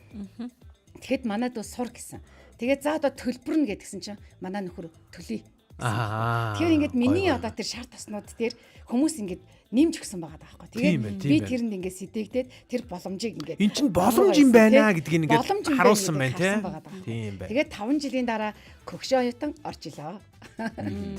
Тэгэхэд манайд бас сур гэсэн. Тэгээд за одоо төлбөрнө гэдгсэн чинь манай нөхөр төлөе. Тэгэхээр ингээд миний одоо тэр шар тоснууд дээр хүмүүс ингээд нэмж өгсөн байгаа даахгүй. Тэгээд би тэрэнд ингээд сэдэгдээд тэр боломжийг ингээд эн чинь боломж юм байна гэдгийг ингээд харуулсан байна тийм байна. Тэгээд 5 жилийн дараа Көгшин оюутан орж илаа.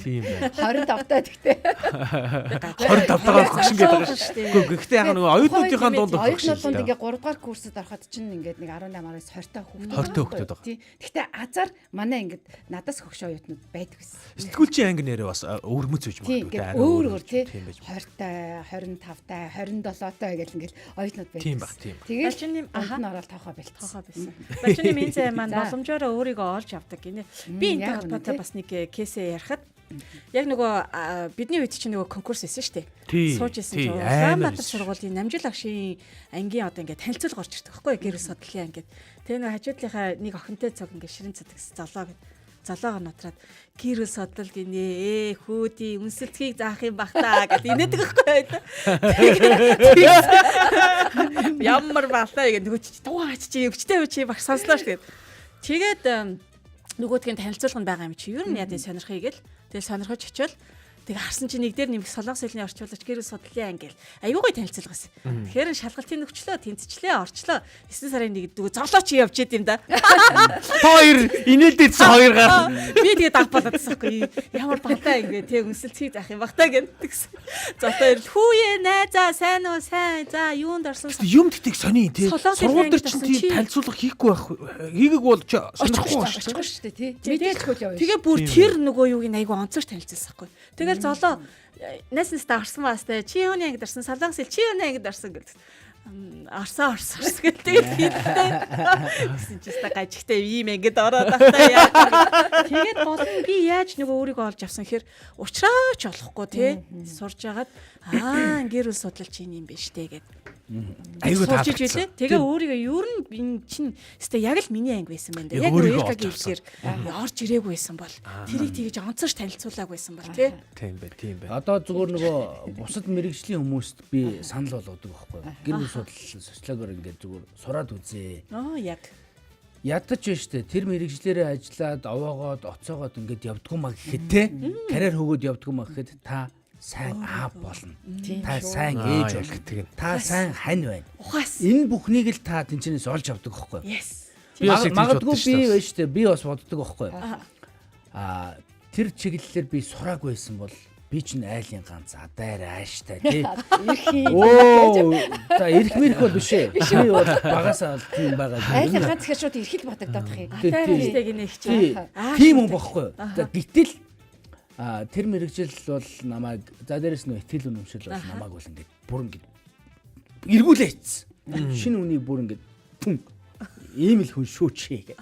Тийм байна. 25 таа гэхдээ 25 таа Көгшин гэдэг байгаа шүү дээ. Гэхдээ яг нөгөө оюутнуудынхаа дунд оюутнууд дунд ингээд 3 дугаар курсд ороход чинь ингээд нэг 18-аас 20 таа хүүхдүүд байгаа. Тийм. Гэхдээ азар манай ингээд надаас Көгшин оюутнууд байдаг байсан. Сэтгүүлчийн анги нэрээ бас өрмөц үж магадгүй. Өөр тий 20 таа, 25 таа, 27 таа гэл ингээд оюутнууд байдаг. Тийм баг тийм. Тэгээд чинь ороод тавхаа бэлтсэн. Бачны минь зэ маань боломжоор өөрийгөө олж авдаг гинэ. Би энэ холбоотой бас нэг кейсээ ярихад яг нөгөө бидний үед чинь нөгөө конкурс хийсэн шүү дээ. Сууж исэн чинь Улаанбаатар сургуулийн Намжил агшийн ангийн одоо ингээд танилцуул горч ирдэг байхгүй гэр бүл судлалын анги. Тэгээ нөгөө хажуудлынхаа нэг охинтой цог ингээд ширэн цадагс золоогоо нутраад гэр бүл судлал гинэ хөөди үнсэлцгийг заах юм бах та гэд инээдэг байхгүй. Тэгээд ямар балаа гэх нөгөө чи тугаач чи өвчтэй чи багш сонслоо шүү дээ. Тэгээд нөгөөдгийн танилцуулга нь байгаа юм чи ер нь яа тийм сонирхъя гэл тэгэл сонирхож очивол тэгээ харсан чи нэг дээр нэмэх солонгос хэлний орчуулагч гэр бүл судлалын анги гэл аюугай танилцуулга байсан. Тэгэхээр шалгалтын өгчлөө тэнцчлээ орчлоо 9 сарын 1-нд дүү зоглоо чи явж идэм да. Хоёр инээлдээдсэн хоёр гар. Би тэгээ дагбалаадсан байхгүй ямар балаа ингэ тэг үнсэлцгийг заах юм бах та гэдгсэн. Золоо ирэл хүүе найзаа сайн уу сайн за юунд орсон юм дэтиг сони тий. Сургууль дээр чинь тий танилцуулга хийхгүй байх. Хийгээг бол ч сонирхгүй очихгүй шүү дээ тий. Мэдээж хөл яваа. Тэгээ бүр тэр нөгөө юуг айгу онцорч танилцсан байхгүй. Тэгэл золоо найснастаа орсон бастай чи юуны ангид орсон солонгос хэл чи юуны ангид орсон гэдэг. Орсон гэл тэгээд хийдтэй. Гэсэн чи ста гажигтай ийм ингэж ороод автаа яа. Тэгээд болон би яаж нөгөө өөрийгөө олж авсан гэхээр уучраач болохгүй тий. Сурж агаад гэр бүл судлалч юм биш дээ гэд. Айгуу таалагдсан. Тэгээ өөрийгөө ер нь энэ чинь өстой яг л миний анги байсан байна. Яг өөрийнхөө хэлээр орж ирээгүй байсан бол тэрийг тэгж онцорч танилцуулаагүй байсан бол тий. Тийм бай. Одоо зүгээр нөгөө бусад мэрэгжлийн хүмүүст би санал болгодог байхгүй. Гэр бүл судлал социологоор ингээд зүгээр сураад үзье. Яг ядаж байна штэ. Тэр мэрэгжлэрээ ажиллаад овоогоод оцоогоод ингээд явдггүй маа гэхэд те карьер хөгөөд явдггүй маа гэхэд та сайн аав болно. Та сайн ээж болох гэх. Та сайн хань байна. Ухаас Энэ бүхнийг л та тэнцэнээс олж авдаг байхгүй. Yes. Магадгүй би байна штэ. Би бас боддог байхгүй. Тэр чиглэлээр би сураагүй байсан бол би ч айлын ганц адаар ааштай тий. За ирэх мэрх бол биш ээ. Би бол багасаа тийм байгаа. Айлын ганц гэхэр шууд ирэхэд бодогдоод их юм. Адаар ааштай гинэ их чи. Тийм юм бохгүй. Гэтэл тэр мэрэгжил бол намайг за дээрэс нь ихтгэл үнэмшил бол намайг бол ингээд бүр ингээд эргүүлээ хийсэн. Шинэ үнийг бүр ингээд ийм л хүн шүүчээ гэх.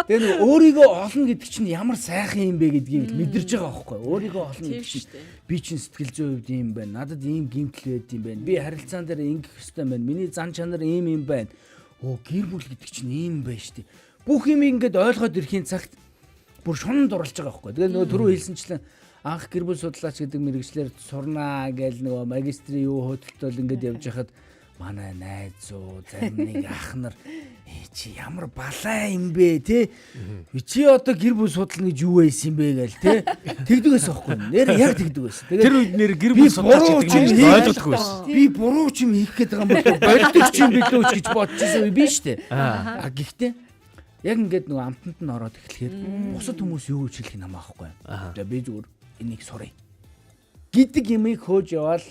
Тэгээ өөрийгөө олно гэдэг чинь ямар сайхан юм бэ гэдгийг мэдэрж байгаа байхгүй. Өөрийгөө олно гэдэг чинь би чинь сэтгэл зүйн хувьд ийм байна. Надад ийм гэмтэл байд юм байна. Би харилцаан дээр ингэх ёстой байна. Миний зан чанар ийм юм байна. Гэр бүл гэдэг чинь ийм байна штэ. Бүх юм ингээд ойлгоод ирэхийн цагт бүр шунан дурлж байгаа байхгүй. Тэгээ нөгөө түрүү хэлсэнчлэн анх гэр бүл судлаач гэдэг мэрэгчлэр сурнаа гээл нөгөө магистрийн юу хөдөлтөл ингээд явж хахад манай найзуу зарим нэг ах нар чи ямар балаа юм бэ те чи одоо гэр бүл судлана гэж юу байсан юм бэ гээл те тэгдэг байсан байхгүй нэр яг тэгдэг байсан тэгээд Тэр үед нэр гэр бүл судлаач гэдэг нь ойлгохгүй байсан. би буруу ч юм хийх гээд байгаа юм бол болдог ч юм билүү ч гэж бодчихсон үе биш те гэхдээ яг ингээд нөгөө амтанд нь ороод эхлэхээр бусад хүмүүс юу гэж хэлэх нь хамаахгүй за би зүгээр энийг сурах гэдэг юмыг хөөж яваал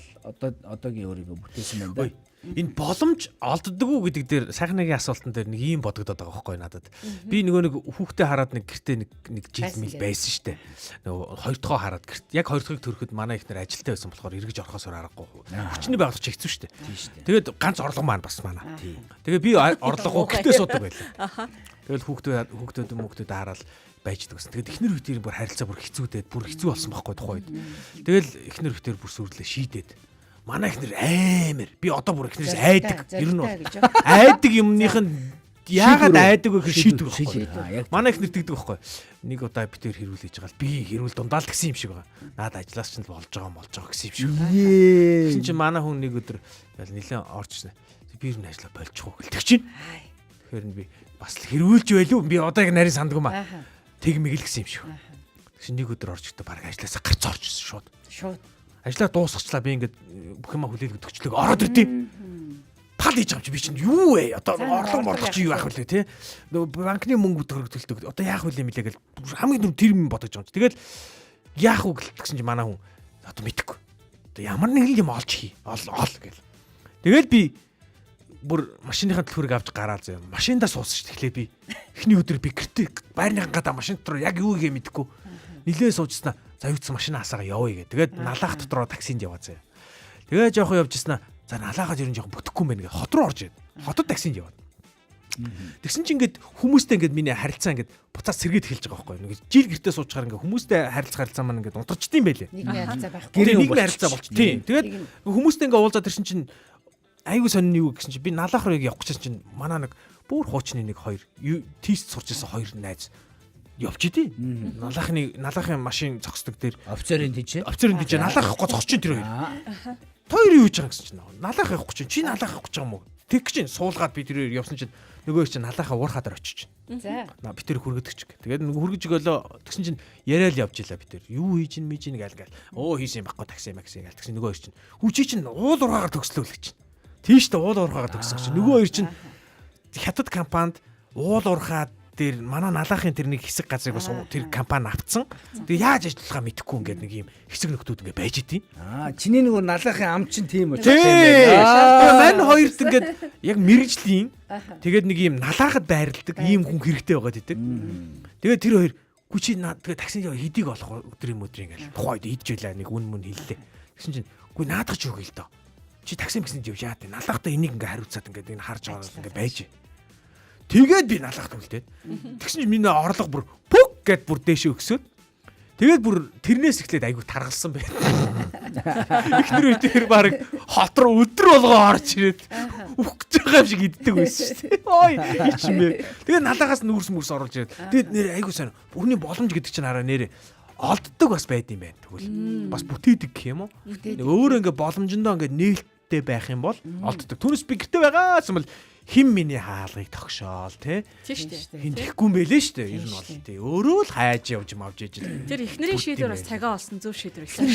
одоогийн өөрийгөө бүтээсэн байна да. Энэ боломж олддоггүй гэдэг дээр сайхан нэгэн асуултан дээр нэг юм бодогдоод байгаа байхгүй надад. Би нөгөө нэг хүүхдээ хараад нэг гэртээ нэг жил мэл байсан штэ. Нөгөө хоёр дахь хараад гэрт яг хоёр дахьыг төрөхөд манай ихнэр ажилтаа байсан болохоор эргэж орохоосоор аргагүй. Хүчний байгуулах чи хэцүү штэ. Тэгээд ганц орлого маань бас манай. Тэгээд би орлого гэртээ суудаг байлаа. Тэгэл хүүхдүүд хараад байждаг гэсэн. Тэгээд ихнэр хүүхдийн бүр харилцаа бүр хэцүүдээд бүр хэцүү болсон байхгүй тухайд. Тэгэл ихнэр хүүхдээр бүр сүрлээ шийдээд манай ихнэр амар би одоо бүр ихнэрээс айдаг ер нь бол айдаг юмных нь яагаад айдаг вэ гэж шийдэг байхгүй. Манай ихнэр тэгдэг байхгүй. Нэг удаа битээр хэрүүл хийж байгаа л би хэрүүл дундаа л гэсэн юм шиг байгаа. Наад ажиллаас ч л болж байгаа гэсэн юм шиг. Тэгсэн чинь манай хүн нэг өдөр нэлээд орчихсон. Би ер нь ажиллаа болчихгүй гэлдэг чинь. Тэгэхээр би бас л хэрүүлж байлуу би одоо яг нарийн сандгүй маа. Тэг мэгэл гэсэн юм шиг. Тэгсэн нэг өдөр орж ихдээ баг ажилласаа гарч орчихсон шууд. Ажлаа дуусгачлаа би ингээд бүх юма хүлээлт өгчлөг ороод ирдээ. Тал хийж байгаа юм чи би чинь юу вэ? Одоо орлого чи юу яах вэ те? Банкны мөнгө төгрөгдөлтөг. Одоо яах вэ юм лээ гэл хамгийн тэр юм бодож байгаа юм чи. Тэгэл яах вэ гэсэн чи манай хүн одоо мэдэхгүй. Одоо ямар нэг юм олж хий. Ол гэл. Тэгэл би бүр машиныхаа төлхөрийг авч гараа заяа. Машиндаа суусан ш. Тэгэхээр би эхний өдөр би гэртээ байрныхан гадаа машин дотор яг юу гээ мэдэхгүй. Нилээ суужснаа завьцсан машина хасаага явъя гэ. Тэгээд налаах дотроо таксинд яваа заяа. Тэгээд жоохон явж ирснаа за налаагаад ер нь жоохон бүтэхгүй юм байна гэ. Хот руу орж ирээд. Хотод таксинд яваад. Тэгсэн чинь ингээд хүмүүстэй ингээд миний харилцаа ингээд буцаад сэргээд эхэлж байгаа байхгүй юу. Ингээд жил гэртээ суучгаар ингээд хүмүүстэй харилцаа маань ингээд унтарчдсан байлээ. Нийгмийн харилцаа байхгүй. Нийгмийн харилцаа болчих. Тийм. Тэгээд хүмүүстэй ингээд уулзаад ирсэн чинь айгуу сонин юу гэсэн чинь би налаах руу явах гэж чинь манай нэг бүр хуучны нэг хоёр тест сурч ирсэн хоёр найз явж идэв. Налаахын машин зогсдог дээр офицерын тийч налаах авахгүй зогсож тэр хоёр. Тэр юу гэж байгаа гэсэн чинь налаах авахгүй чинь чи налаах авах гэж байгаа юм уу? Тэг чинь суулгаад би тэр хоёр явсан чинь нөгөө чинь налаахаа уурхаад очиж чинь. За. Би тэр хүргэдэг ч. Тэгээд нөгөө хүргэж өгөөлөө тэгсэн чинь яриа л явж илаа би тэр. Юу хийж ин мэж ин гээл. Хийсэн байхгүй такси гээл. Тэгсэн нөгөө хоёр чинь хүчий чинь уул ургаагаар төгслөө л гэж чинь. Тийш дээ уул ургаагаар төгсөн чинь нөгөө хоёр чинь хятад компанид уул урхаад дээр манай налаахын тэр нэг хэсэг газрыг бас тэр компани авцсан. Тэгээ яаж ажиллахаа мэдэхгүй ингээд нэг юм хэсэг нөхдүүд ингээд байж идэв. Чиний нөгөө налаахын ам чинь тийм үү? Мань хоёрт ингээд яг мэрэгжлийн тэгээд нэг юм налаахад байрладаг ийм хүн хэрэгтэй байгаад идэг. Тэгээд тэр хоёр гүчи тэгээ таксинд хэдийг олох өдөр юм ингээд тухайд идж байлаа нэг үн мөн хэллээ. Тэгсэн чинь үгүй наадах ч үгүй л доо. Чи такси мэгсэнд явж яа тэ налаахтаа энийг ингээд хариуцаад ингээд энэ харж байгаа ингээд байж. Тэгээд би налахт үлдээд. Тэгсэн чинь миний орлого бүр пүк гэд бүр дээшээ өгсөд. Тэгээд бүр тэрнээс эхлээд айгу таргалсан байна. Ихнэр үдээр баг хот руу өдөр болгоо орж ирээд үхэж байгаа юм шиг иддэг байсан шүү дээ. Ой ичмээ. Тэгээд налаагаас нүүрс оруулж ирээд. Тэгээд нэр айгу сайн. Бүрний боломж гэдэг чинь хараа нэрээ олддог бас байд юм байна. Тэгвэл бас бүтээдэг гэх юм уу? Өөр ингээ боломжондоо ингээ нээлттэй байх юм бол олддог. Түүнээс би гэртээ байгаа гэсэн бол хим миний хаалгыг тогшоол тий. Тийм шүү дээ. Хин тэхгүй юм байлээ шүү дээ. Ер нь бол тий. Өөрөө л хайж явж мавж ижил. Тэр эхнэрийн шийдвэр бас цагаа олсон зөв шийдвэр байсан.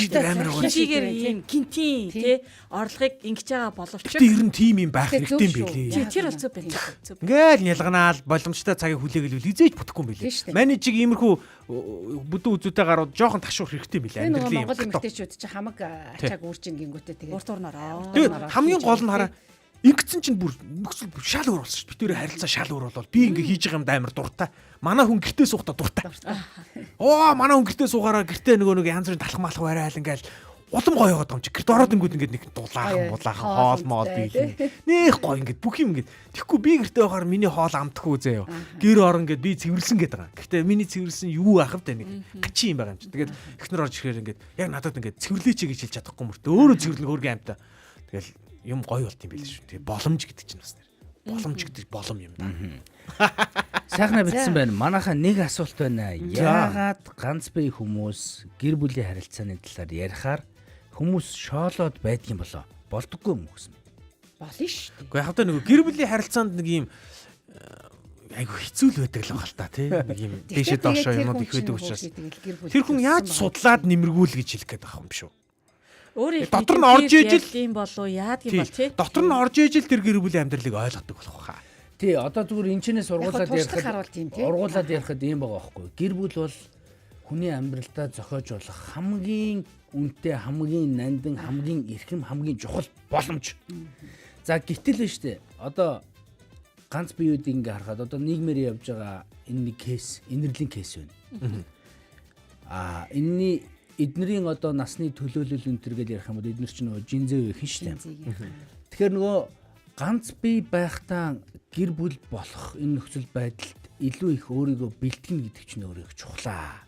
Хинжигээр ийм гинтийн тий орлогыг ингэж байгаа боловч тэр ер нь тим юм байх хэрэгтэй юм байлээ. Тэр бол зөв байна. Ингээл ялганаал боломжтой цагийг хүлээгээл хизээж бүтэхгүй юм байлээ. Маний чиг иймэрхүү бүдүүн үзүүтэй гарууд жоохон ташуух хэрэгтэй юм байлээ. Амьдралын Монгол эмэгтэйчүүд чи хамаг ачааг үүрчин гингүүтээ тэгээд урт урнараа. Тэгээд хамгийн гол нь хараа ингэсэн чинь бүр нөхцөл шал өөр болсон шүү. Битүүрээ харилцаа шал өөр болол би ингээ хийж байгаа юм амар дуртай. Манай хүн гэртээ суухдаа дуртай. Манай хүн гэртээ суугаараа гэртээ нөгөө нэг янз бүрийн талах малах барайл ингээл улам гоё яваад байгаа юм чи. Гэрт ороод ингүүд ингээд нэг дулаахан хоол моол биелээ. Нэх гоё ингээд бүх юм ингээд. Тэгэхгүй би гэртээ байгаар миний хоол амтхгүй заяа. Гэр орон ингээд би цэвэрлсэн гэдэг байгаа. Гэхдээ миний цэвэрлсэн юу ах вэ нэг гачи юм байгаа юм чи. Тэгээд эхнэр орж ирэхээр ингээд яг надад ингээд цэвэрлээч гэж хэлж чадахгүй мөртөө өөрөө цэвэрлэн хөргөн амтаа. Тэгэл юм гоё болт юм байл шүү. Тэгээ боломж гэдэг чинь бас нэр. Боломж гэдэг болом юм да. Сайхна битсэн байна. Манайхаа нэг асуулт байна. Яагаад ганц бие хүмүүс гэр бүлийн харилцааны талаар ярихаар хүмүүс шоолоод байдаг юм болоо? Болдоггүй юм гэсэн. болно шүү дээ. Гэхдээ яг нэг гэр бүлийн харилцаанд нэг юм айгу хэцүү л байдаг л байгаа л та тий. Нэг юм дээшээ доошоо юмуд их байдаг учраас тэр хүн яаж судлаад нэмэргүүл гэж хэлэх гээд байгаа юм биш үү? Өөрөө дотор нь орж ижил юм болов яадаг юм бол тий. Дотор нь орж ижил тэр гэр бүлийн амьдралыг ойлгодог болох хаа. Тий, одоо зүгээр энэчнээс ургуулад ярихад ийм байгаа байхгүй. Гэр бүл бол хүний амьдралдаа зохиож болох хамгийн үнэтэй, хамгийн нандин, хамгийн эрхэм, хамгийн чухал боломж. За гэтэл нь штэ. Одоо ганц биеүүдийг ингээ харахад одоо нийгмээр явж байгаа энэ нэг кейс, инэрлийн кейс байна. Энэний эднэрийн одоо насны төлөөлөл өнтер гэж ярих юм бол эднэр чинь нөгөө жинзээ үеийн штэ. Тэгэхээр нөгөө ганц бие байхдаа гэр бүл болох энэ нөхцөл байдалд илүү их өөрийгөө бэлтгэн гэдэг чинь өөрөө их чухлаа.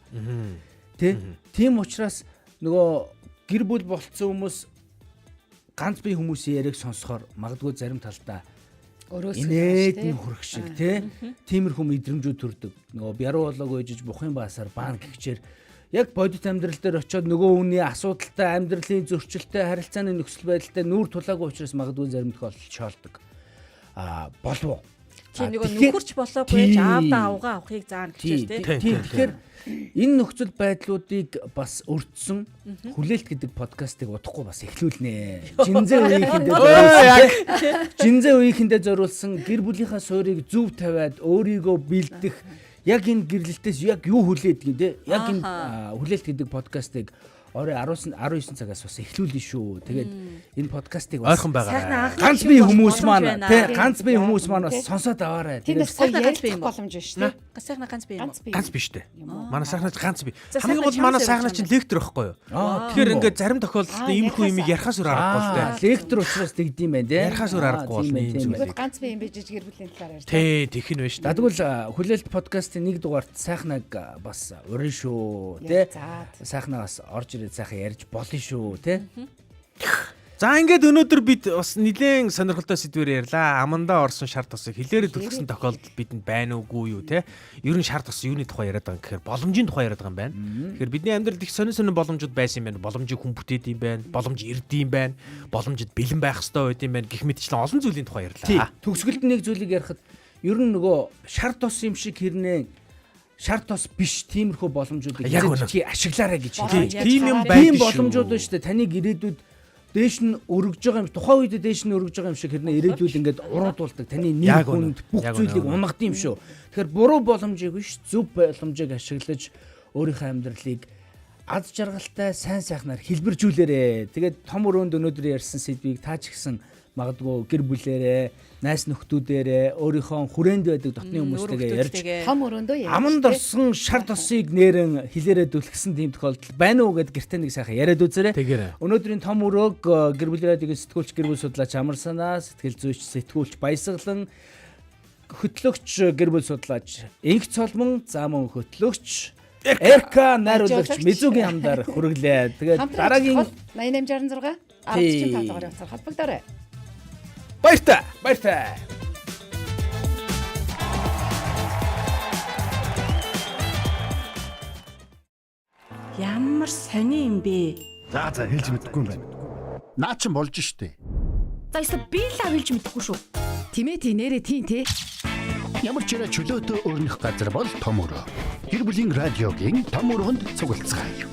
Тийм учраас нөгөө гэр бүл болцсон хүмүүс ганц бие хүмүүсийн яриаг сонсохоор магадгүй зарим талдаа инээд хөрөх шиг тиймэрхүү мэдрэмжүүд төрдөг. Нөгөө бяруу болоогүй жиж бухын баасаар баан гихчээр яг бодит амьдрал дээр очиод нөгөө хүний асуудалтай амьдралын зөрчилтэй харилцааны нөхцөл байдалтай нүүр тулаагүй учраас магадгүй зарим тохиолдолд шоолдог. Болов. Тийм нөгөө нөхөрч болоогүй аавда авгаа авахыг заана гэж тийм. Тэгэхээр энэ нөхцөл байдлуудыг бас өртсөн хүлээлт гэдэг подкастыг удахгүй бас эхлүүлнэ. Жинзээ үеийнхэндээ зориулсан гэр бүлийнхаа суурийг зөв тавиад өөрийгөө бэлдэх яг энэ гэрлэлтээс яг юу хүлээдэг юм те? Яг энэ хүлээлт гэдэг подкастыг орой 19 цагаас бас эхлүүлнэ шүү. Тэгээд энэ подкастыг бас ойрхон байгаа. Ганц бие хүмүүс маань тий ганц бие хүмүүс маань бас сонсоод аваарай. Тэгээд сайхан боломж шүү дээ. Сайхан ганц бие юм уу? Ганц биш дээ. Манай сайхнаач ганц бие. Хамгийн гол манай сайхнаач лектор байхгүй юу? Тэгэхээр ингээд зарим тохиолдолд иймэрхүү юмыг ярихаас өөр аргагүй л дээ. Лектор учраас тэгдэм байх тий. Ярихаас өөр аргагүй болно юм зүйл. Ганц бие юм биш гэр бүлийн талаар ярьж. Тий, тэх нь байна шүү. Тэгвэл хүлээлт подкастын нэг дугаарт сайхнаг бас урин шүү тий. Сайхнаас орж ирээд сайхан ярьж болно шүү тий. За ингээд өнөөдөр бид бас нэлээд сонирхолтой сэдвээр ярьлаа. Амандаа орсон шар тосыг хэлээрээ төлөвсөн тохиолдол бидэнд байна уугүй юу те. Ер нь шар тос юуны тухай яриад байгаа юм гэхээр боломжийн тухай яриад байгаа юм байна. Тэгэхээр бидний амьдралд их сонир боломжууд байсан юм байна. Боломжийг хүн бүтээд юм байна. Боломж ирд юм байна. Боломжид бэлэн байх хэрэгтэй байд юм байна. Гэх мэтчлэн олон зүйлийн тухай ярьлаа. Төгсгөлд нэг зүйлийг ярихад ер нь нөгөө шар тос юм шиг хэрнээ шар тос биш тиймэрхүү боломжуудыг ашиглаарай гэж хэлээ. Тийм юм байх тийм боломжууд байна шүү дээ. Таныг ирээдүйд дээш нь өргөж байгаа юм. Тухайн үед дээш нь өргөж байгаа юм шиг хэрнээ ирээдүйд ингээд уруудуулдаг. Таны нийт хүнд бүх зүйлийг унгад юм шүү. Тэгэхээр буруу боломжийг биш зөв боломжийг ашиглаж өөрийнхөө амьдралыг аз жаргалтай сайн сайхнаар хэлбэржүүлээрэ. Тэгээд том өрөөнд өнөөдөр ярьсан сэдвийг та ч гэсэн магадгүй гэр бүлээрээ, найс нөхдүүдээрээ өөрийнхөө хүрээнд байдаг дотны хүмүүстэйгээ ярьж том өрөөндөө аманд орсон шар тосыг нэрэн хилээрээ дүлгсэн тийм тохиолдол байна уу гэд гэртээ нэг сайхан яриад үзээрэй. Өнөөдрийн том өрөөг гэр бүлийн радиогийн сэтгүүлч гэр бүл судлаач Амар Санаа, сэтгэл зүйч сэтгүүлч Баясгалан, хөтлөгч гэр бүл судлаач Инх Цолмон, за мөн хөтлөгч Эрка найруулагч Мизүгийн хамдаар хүргэлээ. Тэгээд дараагийн 8866 15 дугаар явцаар холбогдоорой. Баяртай. Ямар сони юм бэ? За хэлж мэдэхгүй юм байна. Наа чин болж штэ. За эсвэл би л хэлж мэдэхгүй шүү. Тимээ нэрээ тийм те. Ямар ч ирэ чөлөөтэй өрнөх газар бол том өрөө. Гэр бүлийн радиогийн том өрөөнд цуглацгаая.